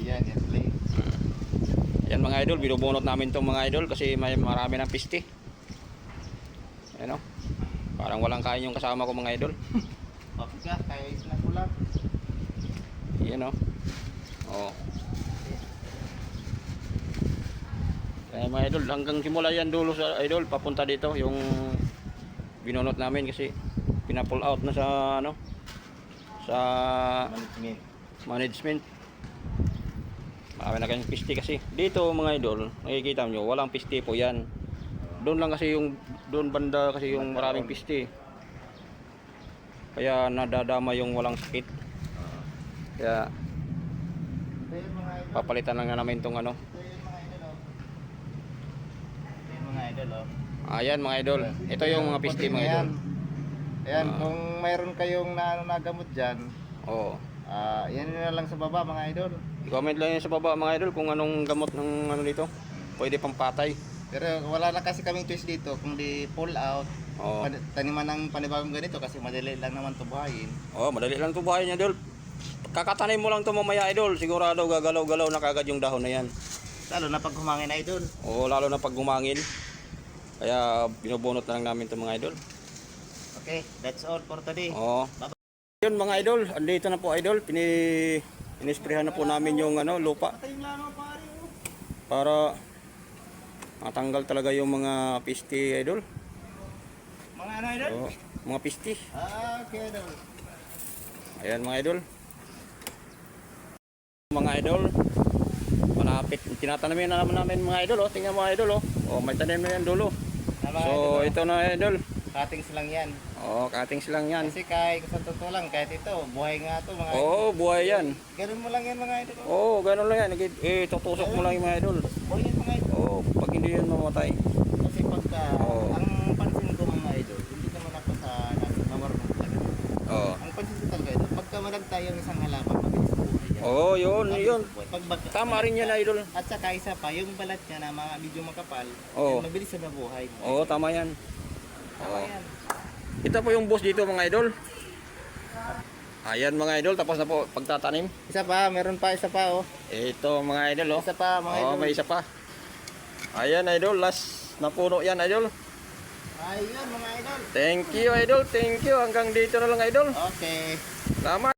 Ayan, yan play. Yan mga idol, binubunot namin itong mga idol kasi may marami ng piste. Ayan o. Parang walang kain yung kasama ko mga idol. Okay ka, kaya isla ko lang. Yan o. Oh. Kaya mga idol, hanggang simula yan dulo sa idol, papunta dito yung binunot namin kasi pina-pull out na sa ano, sa Management. management. Marami na kayong piste kasi dito mga idol, nakikita nyo walang piste po yan. Doon lang kasi yung doon banda kasi yung maraming piste, kaya nadadama yung walang sakit. Kaya Ito yung mga idol. papalitan lang na namin tong ano. Ito yung mga idol, oh. Ito yung mga idol, oh. Ayan mga idol, ito yung mga piste mga idol. Ayan, kung mayroon kayong nagamot dyan, Oo. yan na lang sa baba mga idol. I-comment lang yun sa baba mga idol kung anong gamot ng ano dito. Pwede pang patay. Pero wala na kasi kaming choice dito, kung di pull out, Oo. taniman ng panibagong ganito kasi madali lang naman tubuhayin. Oh, madali lang to buhayin idol. Kakatanim mo lang to mamaya idol, sigurado gagalaw-galaw na kagad yung dahon na yan. Lalo na pag humangin na idol. Oo, lalo na pag gumangin. Kaya binubunot na lang namin to mga idol. Okay, that's all for today. Oo. Bye-bye. Yun mga idol, andito na po idol, inisprehan na po namin yung ano, lupa para matanggal talaga yung mga piste idol. Mga ano idol? Oo, mga piste. Okay idol. Ayan mga idol. Mga idol, malapit. Tinatanamin na naman namin mga idol. Oh. Tingnan mga idol. Oh, may tanim na yan dulo. So, ito na idol. Cuttings lang yan. Oh, cuttings lang yan. Kasi kahit sa totoo lang, kahit ito, buhay nga to mga idol. Oo, buhay yan. Ganun mo lang yan mga idol. Oo, ganun lang yan. Tutusok mo lang yung mga idol. Buhay yan mga idol. Oo, pag hindi yan mamatay. Kasi pagka, Oo. ang pansin ko mga idol, hindi naman ako sa namarunong talaga. Oo. Ang pansin ko talaga idol, pagka malagtay ang isang halaman, mabilis buhay yan. Oo, yun. Tama rin yan idol. At saka isa pa, yung balat niya na mga medyo makapal, Oo. yan, mabilis na nabuhay. Oo, tama yan. Tama yan. Ito po yung boss dito mga idol. Ayan mga idol, tapos na po pagtatanim. Isa pa, meron pa isa pa oh. Ito mga idol oh. Isa pa mga idol. Oo, may isa pa. Ayan idol, last na puno yan idol. Ayun mga idol. Thank you idol, thank you. Hanggang dito na lang idol. Okay. Salamat.